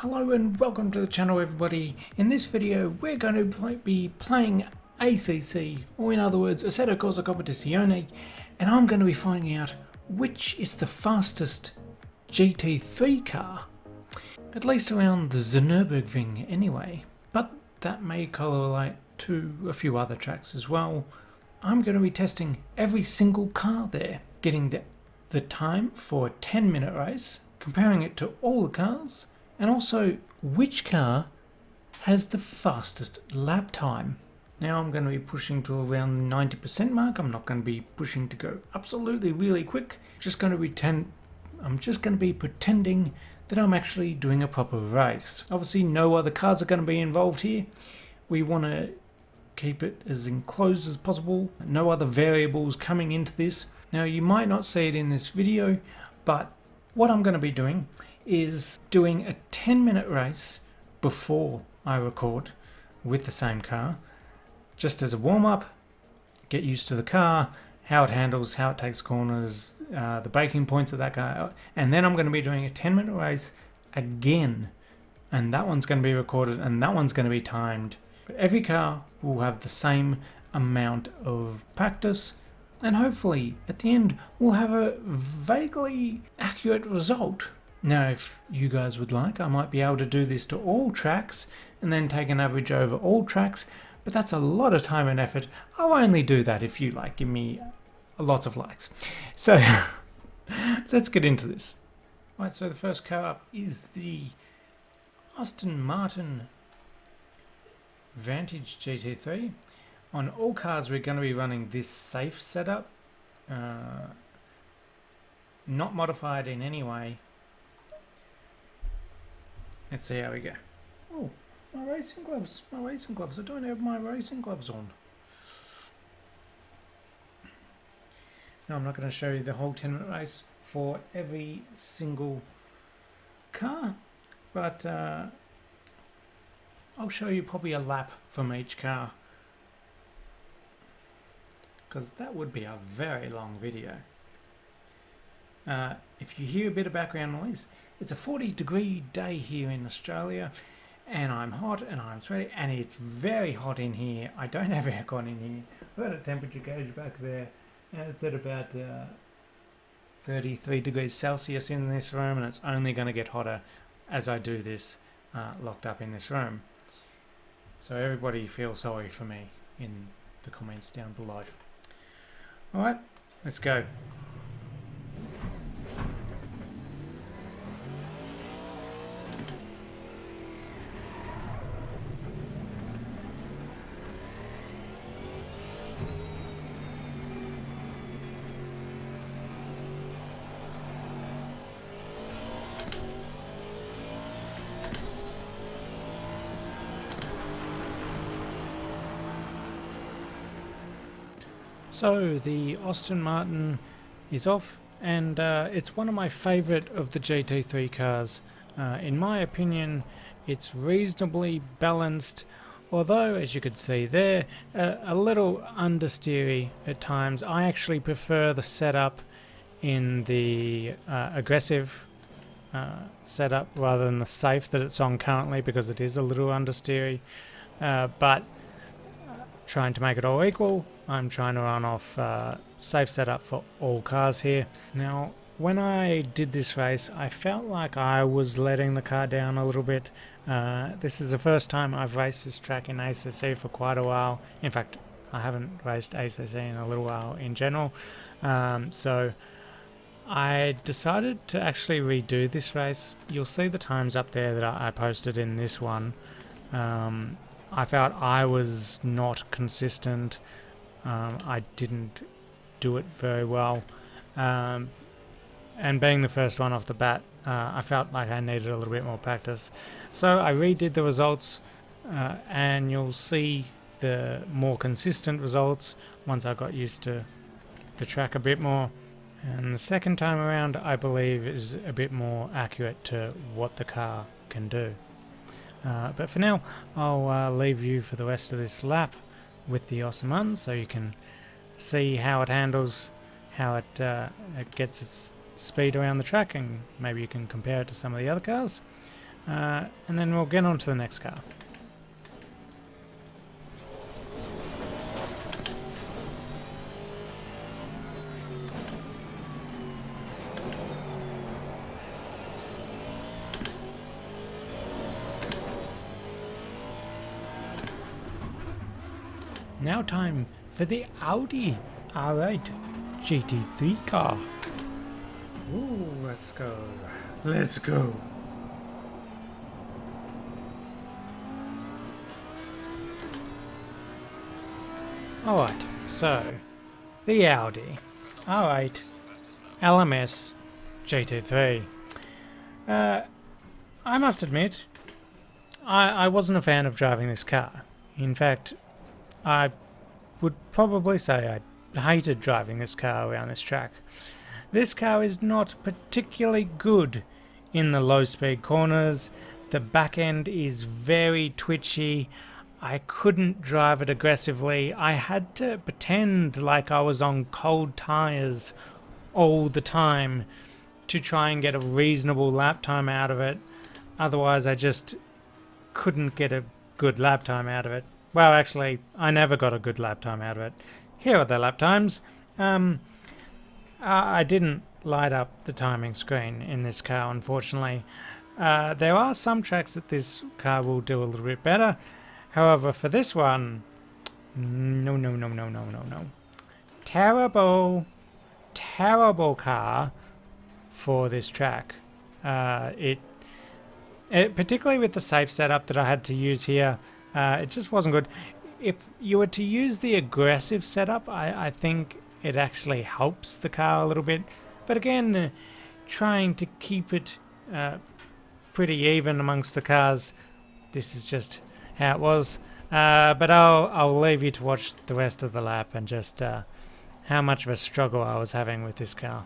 Hello and welcome to the channel everybody. In this video we're going to be playing ACC, or in other words Assetto Corsa Competizione, and I'm going to be finding out which is the fastest GT3 car, at least around the Nürburgring anyway, but that may correlate to a few other tracks as well. I'm going to be testing every single car there, getting the time for a 10-minute race, comparing it to all the cars, and also which car has the fastest lap time. Now I'm going to be pushing to around the 90% mark. I'm not going to be pushing to go absolutely really quick. I'm just going to be pretending that I'm actually doing a proper race. Obviously no other cars are going to be involved here. We want to keep it as enclosed as possible. No other variables coming into this. Now you might not see it in this video, but what I'm going to be doing is doing a 10-minute race before I record with the same car, just as a warm-up, get used to the car, how it handles, how it takes corners, the braking points of that car, and then I'm going to be doing a 10-minute race again, and that one's going to be recorded and that one's going to be timed. But every car will have the same amount of practice, and hopefully at the end we'll have a vaguely accurate result. Now if you guys would like, I might be able to do this to all tracks and then take an average over all tracks, but that's a lot of time and effort. I'll only do that if you give me lots of likes. So let's get into this. Right, so the first car up is the Aston Martin Vantage GT3. On all cars we're going to be running this safe setup, not modified in any way. Let's see how we go. Oh, my racing gloves. I don't have my racing gloves on. Now I'm not going to show you the whole 10-minute race for every single car, but I'll show you probably a lap from each car, because that would be a very long video. If you hear a bit of background noise, it's a 40-degree day here in Australia, and I'm hot and I'm sweaty, and it's very hot in here. I don't have aircon in here. I've got a temperature gauge back there, and it's at about 33 degrees Celsius in this room, and it's only going to get hotter as I do this locked up in this room. So everybody feel sorry for me in the comments down below. Alright, let's go. So the Aston Martin is off, and it's one of my favourite of the GT3 cars. In my opinion, it's reasonably balanced, although as you could see there, a little understeery at times. I actually prefer the setup in the aggressive setup rather than the safe that it's on currently, because it is a little understeery, but trying to make it all equal, I'm trying to run off safe setup for all cars here. Now when I did this race, I felt like I was letting the car down a little bit. This is the first time I've raced this track in ACC for quite a while. In fact, I haven't raced ACC in a little while in general, so I decided to actually redo this race. You'll see the times up there that I posted in this one. I felt I was not consistent. I didn't do it very well, and being the first one off the bat, I felt like I needed a little bit more practice. So I redid the results, and you'll see the more consistent results once I got used to the track a bit more. And the second time around, I believe, is a bit more accurate to what the car can do. But for now, I'll leave you for the rest of this lap with the Aston Martin, so you can see how it handles, how it gets its speed around the track, and maybe you can compare it to some of the other cars. and then we'll get on to the next car. Now time for the Audi R8 GT3 car. Ooh, let's go. Let's go. Alright, so the Audi R8 LMS GT3. I must admit, I wasn't a fan of driving this car. In fact, I would probably say I hated driving this car around this track. This car is not particularly good in the low speed corners. The back end is very twitchy. I couldn't drive it aggressively. I had to pretend like I was on cold tires all the time to try and get a reasonable lap time out of it. Otherwise I just couldn't get a good lap time out of it. Well, actually, I never got a good lap time out of it. Here are the lap times. I didn't light up the timing screen in this car, unfortunately. There are some tracks that this car will do a little bit better. However, for this one, no. Terrible car for this track. It particularly with the safe setup that I had to use here, it just wasn't good. If you were to use the aggressive setup, I think it actually helps the car a little bit. But again, trying to keep it pretty even amongst the cars, this is just how it was. But I'll leave you to watch the rest of the lap and just how much of a struggle I was having with this car.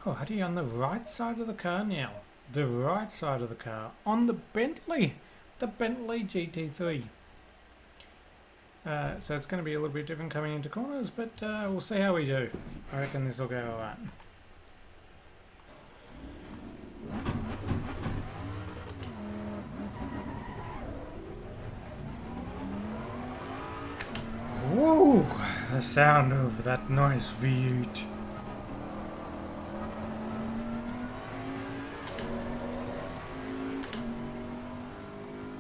Oh, how do you on the right side of the car now? The right side of the car on the Bentley GT3. So it's going to be a little bit different coming into corners, but we'll see how we do. I reckon this will go alright. Whoa! The sound of that nice V8.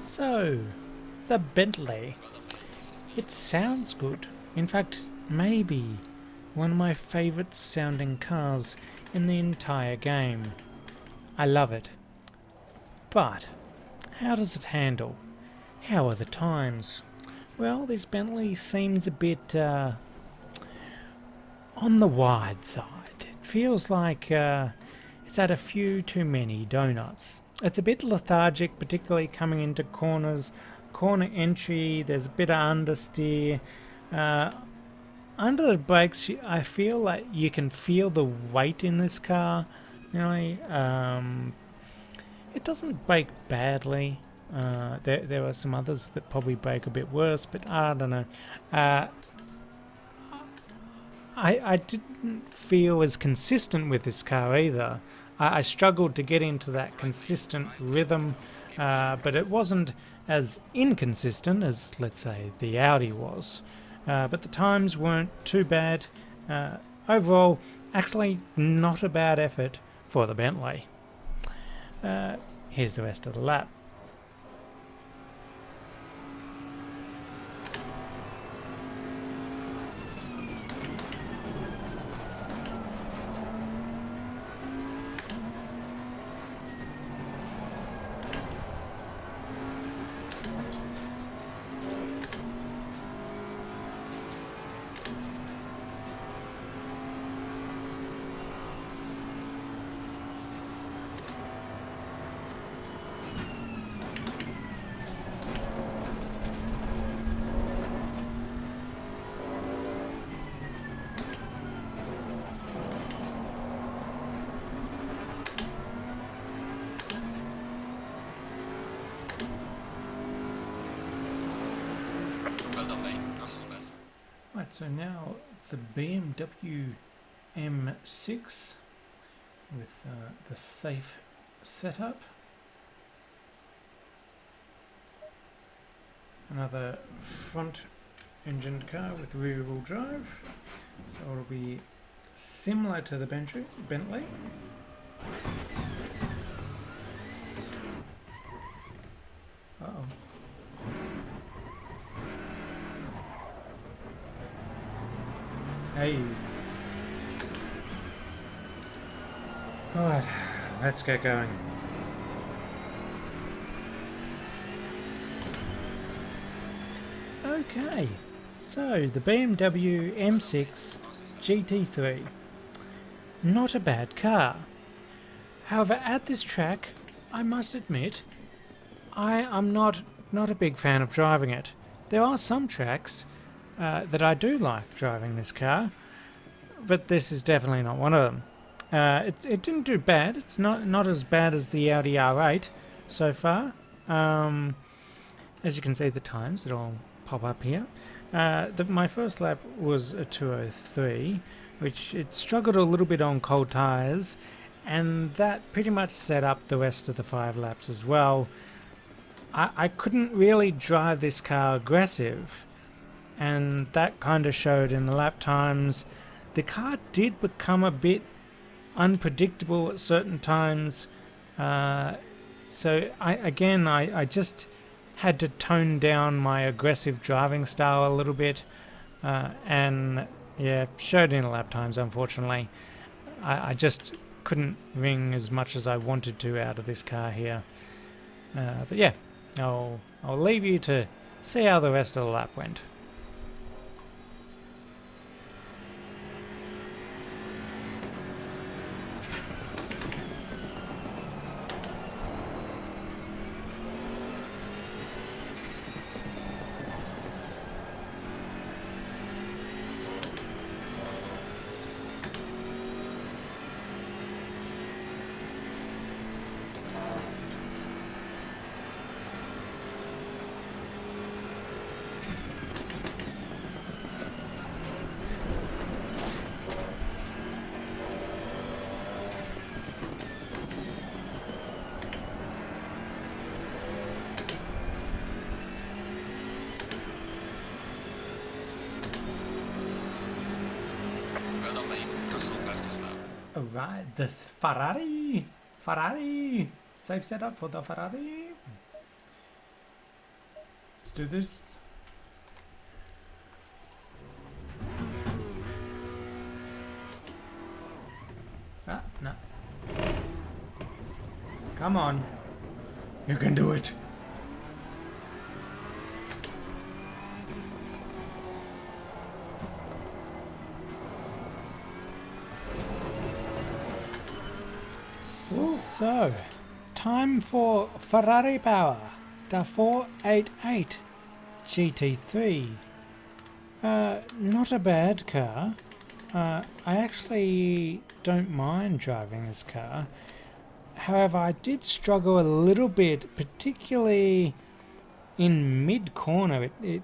So, the Bentley. It sounds good. In fact, maybe one of my favourite sounding cars in the entire game. I love it. But, how does it handle? How are the times? Well, this Bentley seems a bit on the wide side. It feels like it's had a few too many donuts. It's a bit lethargic, particularly coming into corners. Corner entry, there's a bit of understeer. Under the brakes, I feel like you can feel the weight in this car. Really, it doesn't brake badly. There are some others that probably brake a bit worse, but I don't know. I didn't feel as consistent with this car either. I struggled to get into that consistent rhythm, but it wasn't as inconsistent as, let's say, the Audi was. But the times weren't too bad. Overall, actually not a bad effort for the Bentley. Here's the rest of the lap. Right, so now the BMW M6 with the safe setup. Another front engined car with rear wheel drive, so it'll be similar to the Bentley. Uh-oh. Hey. Alright, let's get going. Okay, so the BMW M6 GT3. Not a bad car. However, at this track, I must admit, I'm not a big fan of driving it. There are some tracks that I do like driving this car, but this is definitely not one of them. It didn't do bad. It's not as bad as the Audi R8 so far. As you can see, the times that all pop up here. My first lap was a 2:03, which it struggled a little bit on cold tyres, and that pretty much set up the rest of the 5 laps as well. I couldn't really drive this car aggressive, and that kind of showed in the lap times. The car did become a bit unpredictable at certain times, so I just had to tone down my aggressive driving style a little bit, and yeah, showed in the lap times. Unfortunately, I just couldn't wring as much as I wanted to out of this car here, but yeah, I'll leave you to see how the rest of the lap went. Alright, the Ferrari, safe setup for the Ferrari. Let's do this. Ah, no. Come on, you can do it. So, time for Ferrari power, the 488 GT3. Not a bad car. I actually don't mind driving this car. However, I did struggle a little bit, particularly in mid-corner. It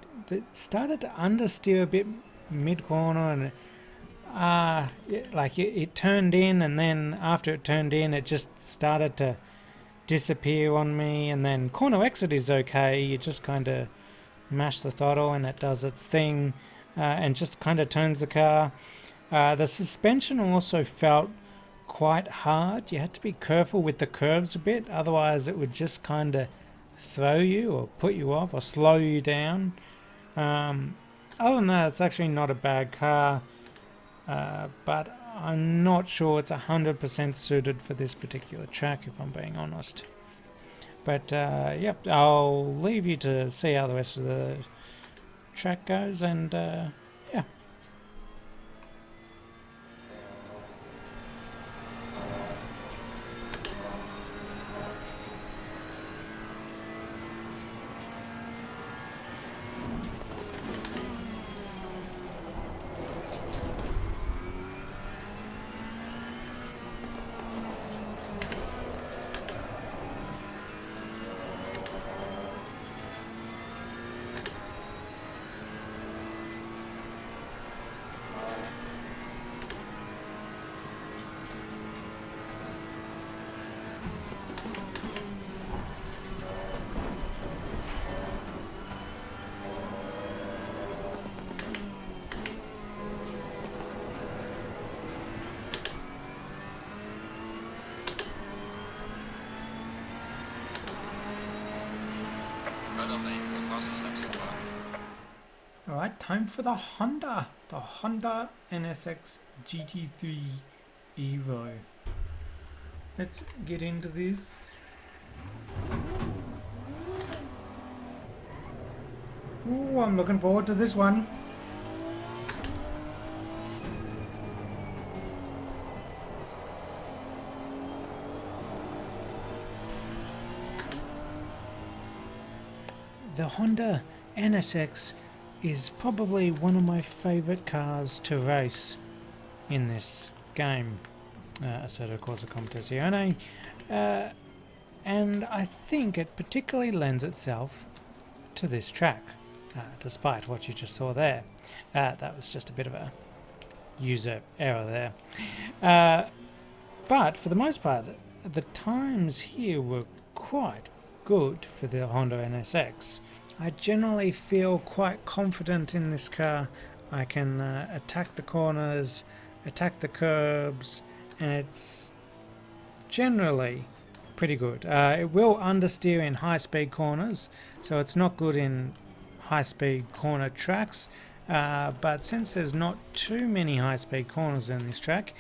started to understeer a bit mid-corner, and it turned in, and then after it turned in, it just started to disappear on me. And then corner exit is okay, you just kind of mash the throttle and it does its thing, and just kind of turns the car. The suspension also felt quite hard. You had to be careful with the curves a bit, otherwise it would just kind of throw you or put you off or slow you down. Other than that, it's actually not a bad car. But I'm not sure it's 100% suited for this particular track, if I'm being honest. But yep, I'll leave you to see how the rest of the track goes, and yeah. Well done, mate. The fastest lap so far. Alright, time for the Honda NSX GT3 Evo. Let's get into this. Ooh, I'm looking forward to this one. The Honda NSX is probably one of my favourite cars to race in this game, Assetto Corsa Competizione, and I think it particularly lends itself to this track, despite what you just saw there. That was just a bit of a user error there. But for the most part, the times here were quite good for the Honda NSX. I generally feel quite confident in this car. I can attack the corners, attack the curbs, and it's generally pretty good. It will understeer in high-speed corners, so it's not good in high-speed corner tracks, but since there's not too many high-speed corners in this track,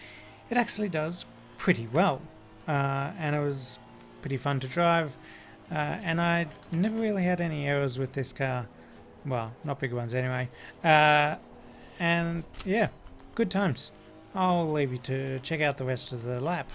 it actually does pretty well, and it was pretty fun to drive. And I never really had any errors with this car. Well, not big ones anyway. And yeah, good times. I'll leave you to check out the rest of the lap.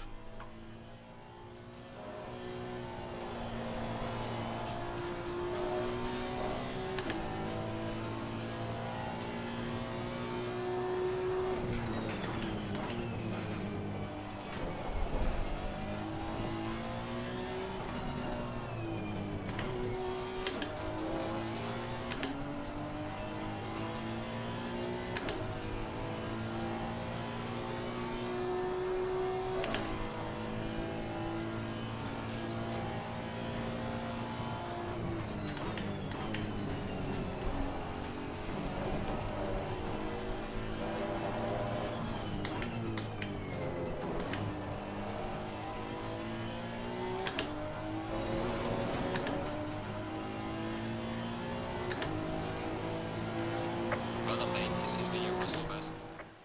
Well done, mate. This is me, your Russell best.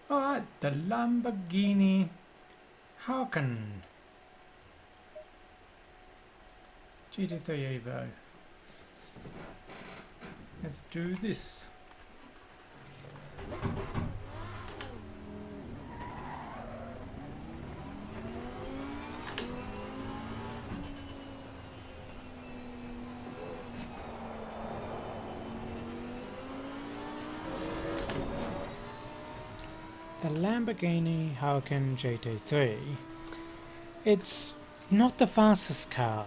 Alright, the Lamborghini Huracan GT3 Evo. Let's do this. The Lamborghini Huracan GT3, it's not the fastest car,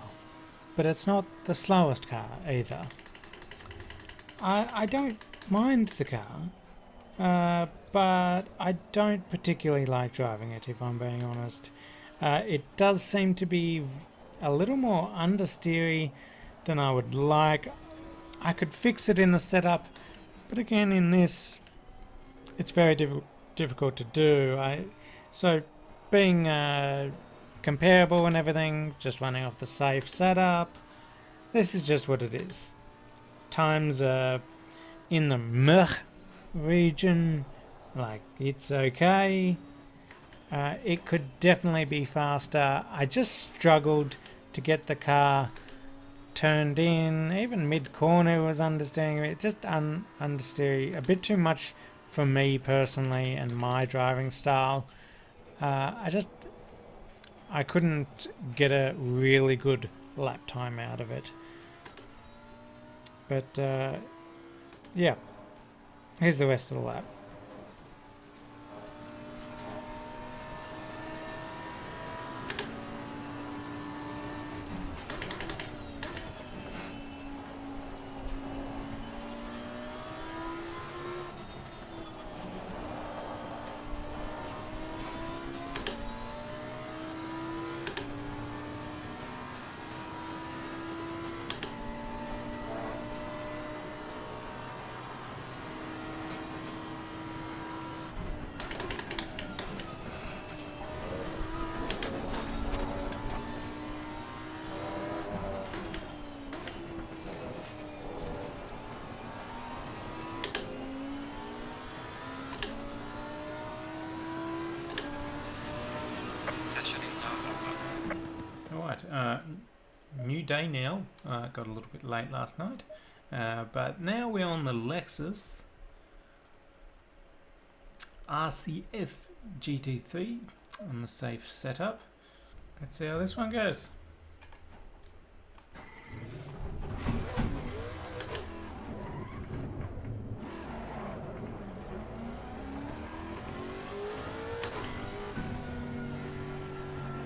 but it's not the slowest car either. I don't mind the car, but I don't particularly like driving it, if I'm being honest. It does seem to be a little more understeery than I would like. I could fix it in the setup, but again in this, it's very difficult to do. So being comparable and everything, just running off the safe setup, this is just what it is. Times in the Merch region, like, it's okay. It could definitely be faster. I just struggled to get the car turned in. Even mid-corner was understeering. It just understeering a bit too much for me personally and my driving style. I couldn't get a really good lap time out of it. But yeah, here's the rest of the lap. day now. Got a little bit late last night, but now we're on the Lexus RC F GT3 on the safe setup. Let's see how this one goes.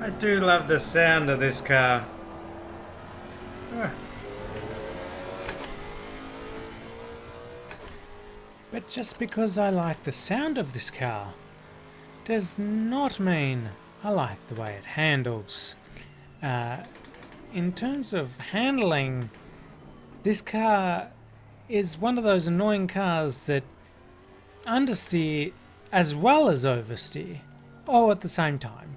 I do love the sound of this car. But just because I like the sound of this car does not mean I like the way it handles. In terms of handling, this car is one of those annoying cars that understeer as well as oversteer, all at the same time.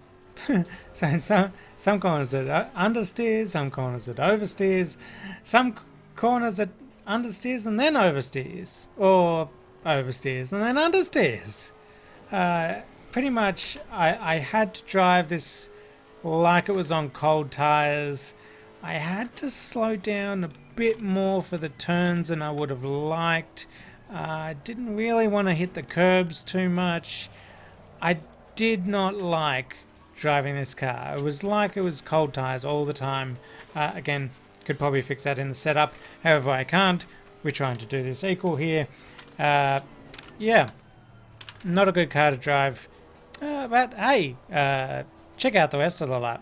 So some corners it understeers, some corners it oversteers, some corners it understeers and then oversteers, or oversteers and then understeers. Pretty much I had to drive this like it was on cold tires. I had to slow down a bit more for the turns than I would have liked. I didn't really want to hit the curbs too much. I did not like driving this car. It was like it was cold tires all the time. Again, could probably fix that in the setup. However, I can't. We're trying to do this equal here. Yeah, not a good car to drive. But hey, check out the rest of the lap.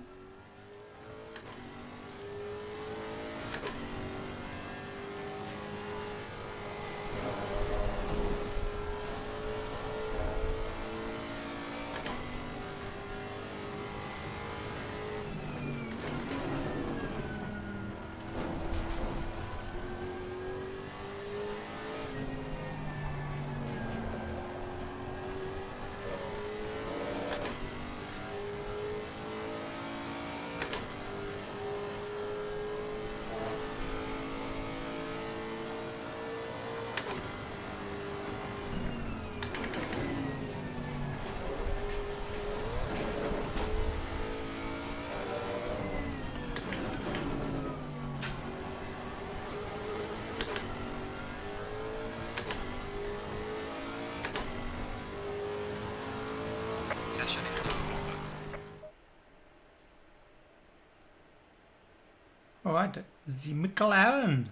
Session is now over. Alright, the McLaren.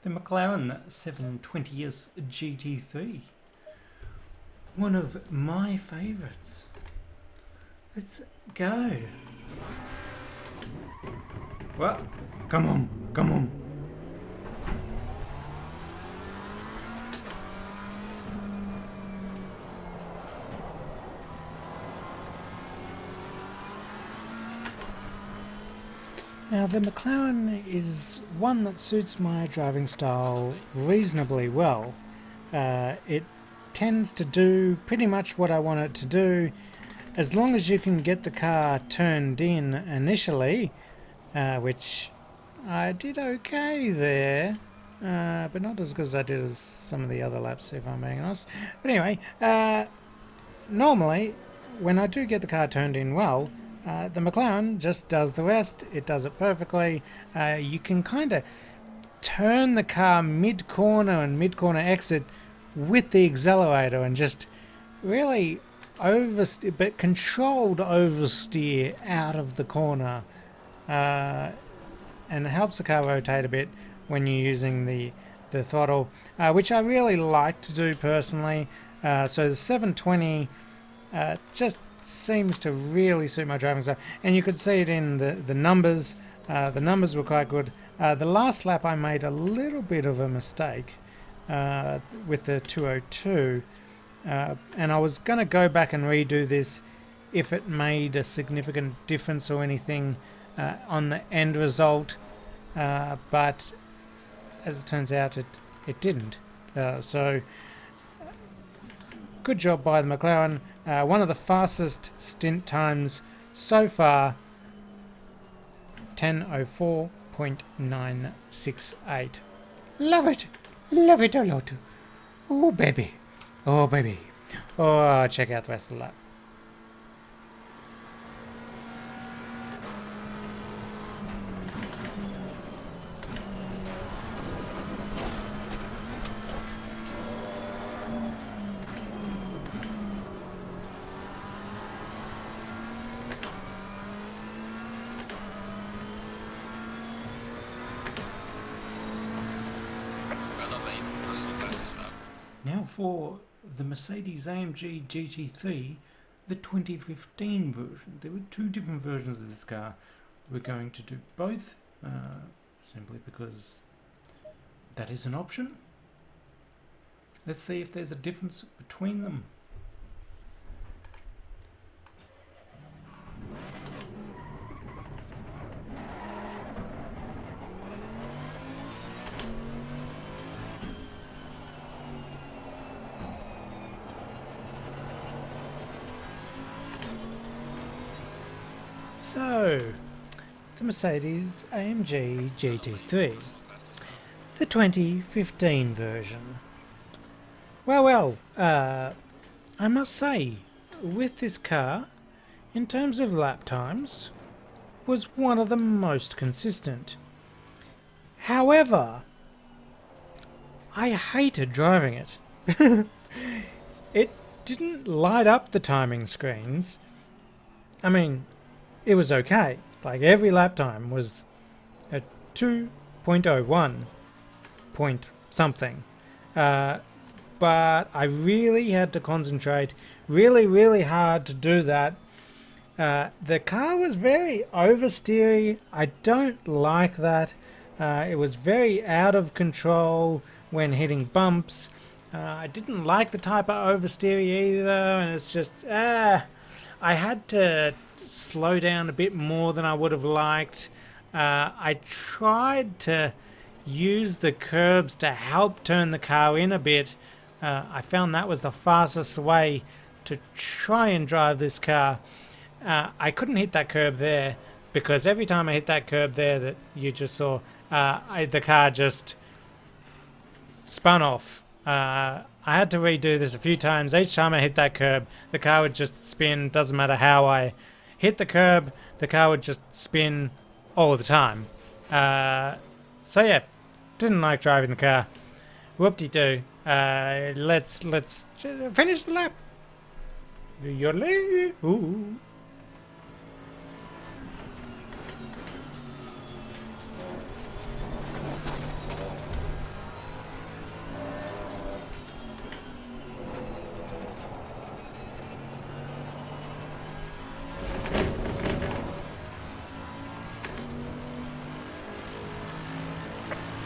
The McLaren 720S GT3. One of my favourites. Let's go. What? Come on, come on. Now the McLaren is one that suits my driving style reasonably well. It tends to do pretty much what I want it to do, as long as you can get the car turned in initially, which I did okay there, but not as good as I did as some of the other laps, if I'm being honest. But anyway, normally when I do get the car turned in well, the McLaren just does the rest. It does it perfectly. You can kind of turn the car mid-corner and mid-corner exit with the accelerator and just really oversteer, but controlled oversteer out of the corner. And it helps the car rotate a bit when you're using the throttle, which I really like to do personally. So the 720 just seems to really suit my driving style, and you could see it in the numbers. The numbers were quite good. The last lap I made a little bit of a mistake with the 202, and I was going to go back and redo this if it made a significant difference or anything on the end result, but as it turns out it didn't. So good job by the McLaren. One of the fastest stint times so far, 10:04.968. Love it a lot. Oh baby, oh baby. Oh, check out the rest of the lap. Now for the Mercedes-AMG GT3, the 2015 version. There were two different versions of this car. We're going to do both, simply because that is an option. Let's see if there's a difference between them. So, the Mercedes-AMG GT3, the 2015 version. Well, I must say, with this car, in terms of lap times, was one of the most consistent. However, I hated driving it. It didn't light up the timing screens. I mean, it was okay. Like, every lap time was at 2.01 point something. But I really had to concentrate really hard to do that. The car was very oversteery. I don't like that. It was very out of control when hitting bumps. I didn't like the type of oversteer either, and it's just I had to slow down a bit more than I would have liked. I tried to use the curbs to help turn the car in a bit. I found that was the fastest way to try and drive this car. I couldn't hit that curb there, because every time I hit that curb there that you just saw, the car just spun off. I had to redo this a few times. Each time I hit that curb, the car would just spin. Doesn't matter how I hit the curb, the car would just spin all the time. So yeah, didn't like driving the car. Whoop-de-doo. Let's finish the lap. Yodelay. Ooh.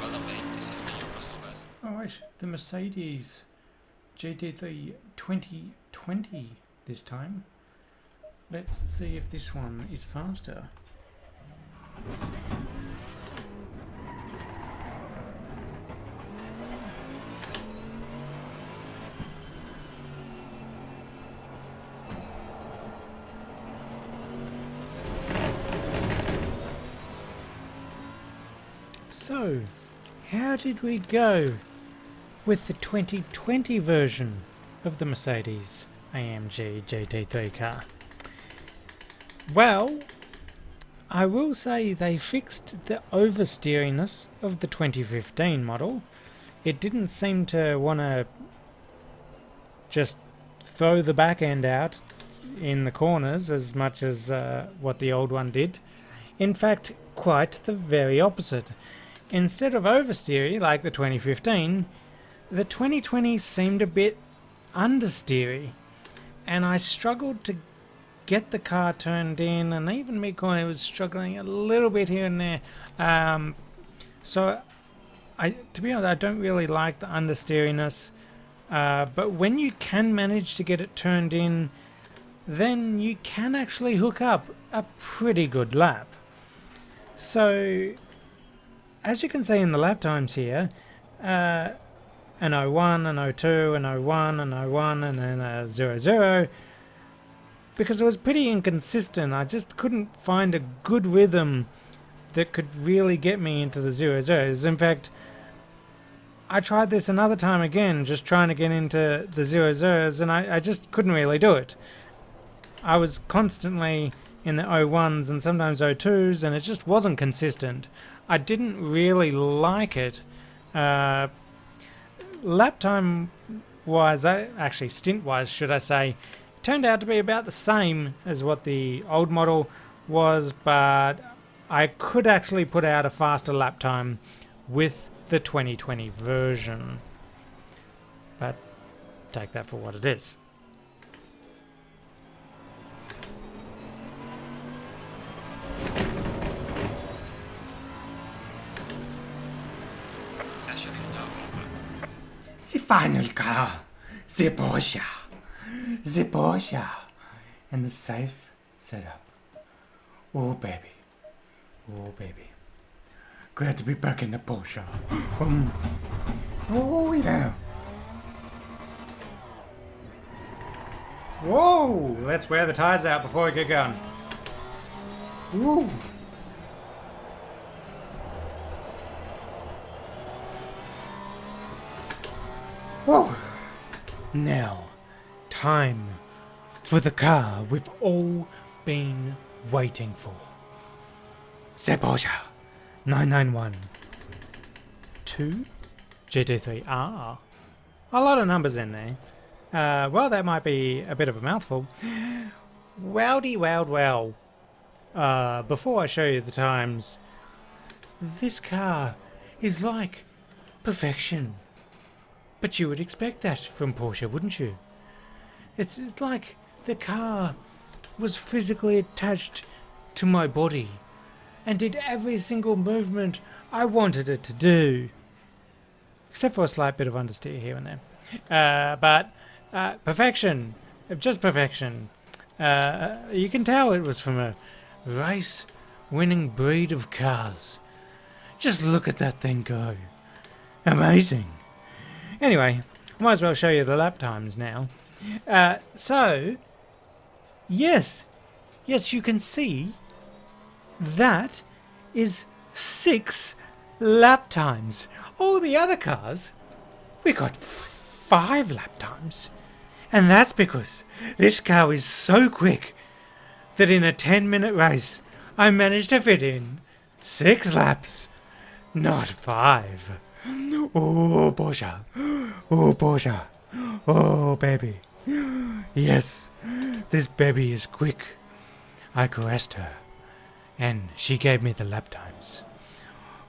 Well done, mate. This has been your personal best. Alright, the Mercedes GT3 2020 this time. Let's see if this one is faster. So, how did we go with the 2020 version of the Mercedes AMG GT3 car? Well, I will say they fixed the oversteeriness of the 2015 model. It didn't seem to want to just throw the back end out in the corners as much as what the old one did. In fact, quite the very opposite. Instead of oversteery like the 2015, the 2020 seemed a bit understeery, and I struggled to get the car turned in, and even me corner was struggling a little bit here and there. So, to be honest, I don't really like the understeeriness, but when you can manage to get it turned in, then you can actually hook up a pretty good lap. So, as you can see in the lap times here, an 01, an 02, an 01, an 01, and then a 00, because it was pretty inconsistent. I just couldn't find a good rhythm that could really get me into the 00s. In fact, I tried this another time again, just trying to get into the 00s, and I just couldn't really do it. I was constantly in the 01s and sometimes 02s, and it just wasn't consistent. I didn't really like it. Lap time wise, actually stint wise should I say, turned out to be about the same as what the old model was, but I could actually put out a faster lap time with the 2020 version. But take that for what it is. Session is now over. The final car, the Porsche, and the safe setup. Oh baby, glad to be back in the Porsche. Oh yeah. Whoa, let's wear the tires out before we get going. Woo. Whoa. Now, time for the car we've all been waiting for. The Porsche 991 2 GT3. Ah, a lot of numbers in there. Well, that might be a bit of a mouthful. Wowdy wowd wow. Before I show you the times, this car is like perfection. But you would expect that from Porsche, wouldn't you? It's like the car was physically attached to my body and did every single movement I wanted it to do. Except for a slight bit of understeer here and there. But perfection. Just perfection. You can tell it was from a race-winning breed of cars. Just look at that thing go. Amazing. Anyway, I might as well show you the lap times now. So, yes, you can see that is 6 lap times. All the other cars, we got 5 lap times. And that's because this car is so quick that in a 10-minute race, I managed to fit in 6 laps, not 5. Oh, Porsche. Oh, Porsche. Oh, baby. Yes, this baby is quick. I caressed her, and she gave me the lap times.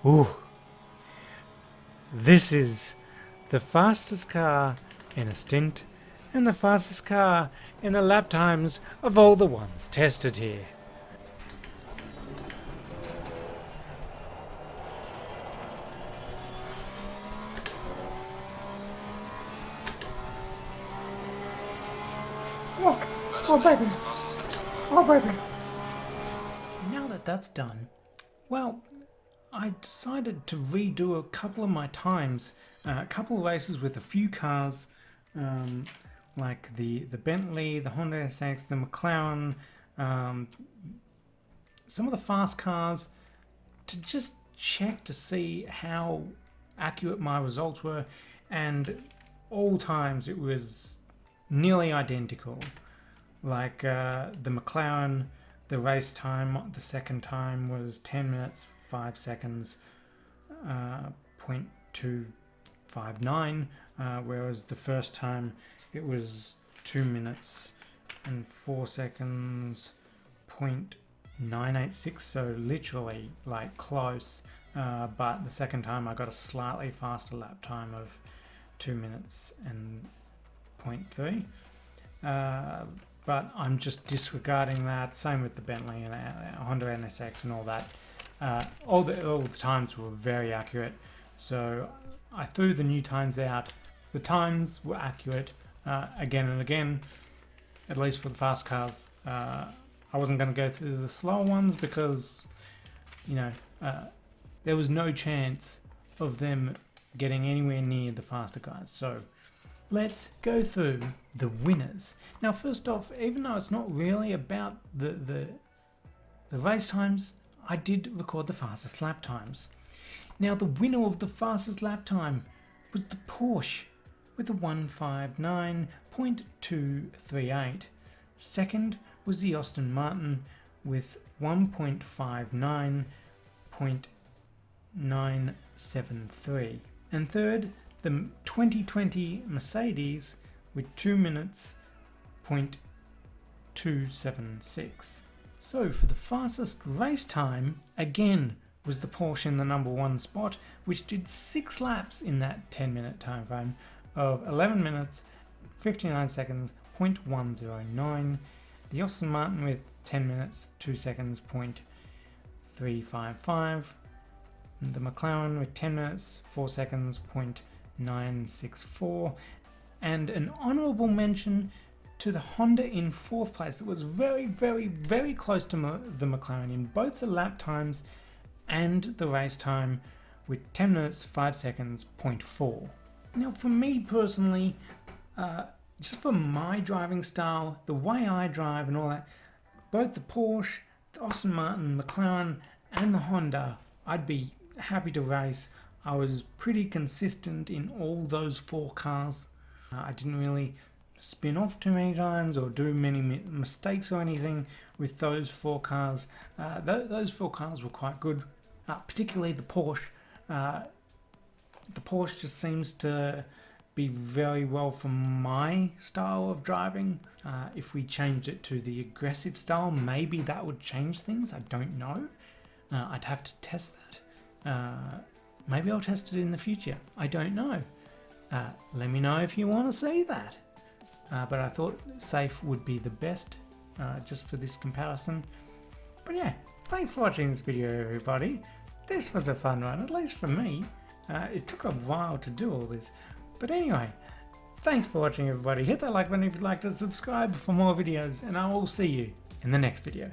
Ooh. This is the fastest car in a stint, and the fastest car in the lap times of all the ones tested here. Oh baby, oh baby. Now that that's done, well, I decided to redo a couple of my times, a couple of races with a few cars, like the Bentley, the Honda SX, the McLaren, some of the fast cars, to just check to see how accurate my results were, and all times it was nearly identical. Like the McLaren, the race time, the second time was 10 minutes 5 seconds, 0.259, whereas the first time it was 2 minutes and 4 seconds, 0.986, so literally like close, but the second time I got a slightly faster lap time of 2 minutes and 0.3. But I'm just disregarding that. Same with the Bentley and Honda NSX and all that. All the times were very accurate. So I threw the new times out. The times were accurate again and again, at least for the fast cars. I wasn't going to go through the slower ones because, there was no chance of them getting anywhere near the faster guys. So let's go through the winners. Now, first off, even though it's not really about the race times, I did record the fastest lap times. Now, the winner of the fastest lap time was the Porsche with a 159.238. Second was the Aston Martin with 1.59.973. And third, the 2020 Mercedes with 2 minutes 0.276. So for the fastest race time, again was the Porsche in the number 1 spot, which did 6 laps in that 10-minute time frame of 11 minutes 59 seconds, 0.109. The Aston Martin with 10 minutes, 2 seconds, 0.355. The McLaren with 10 minutes, 4 seconds, 0.964. And an honourable mention to the Honda in 4th place. It was very close to the McLaren in both the lap times and the race time with 10 minutes, 5 seconds, 0.4. Now for me personally, just for my driving style, the way I drive and all that, both the Porsche, the Aston Martin, McLaren and the Honda, I'd be happy to race. I was pretty consistent in all those 4 cars. I didn't really spin off too many times or do many mistakes or anything with those 4 cars. Those 4 cars were quite good, particularly the Porsche. The Porsche just seems to be very well for my style of driving. If we changed it to the aggressive style, maybe that would change things. I don't know. I'd have to test that. Maybe I'll test it in the future. I don't know. Let me know if you want to see that. But I thought safe would be the best, just for this comparison. But yeah, thanks for watching this video, everybody. This was a fun one, at least for me. It took a while to do all this. But anyway, thanks for watching, everybody. Hit that like button if you'd like to subscribe for more videos, and I will see you in the next video.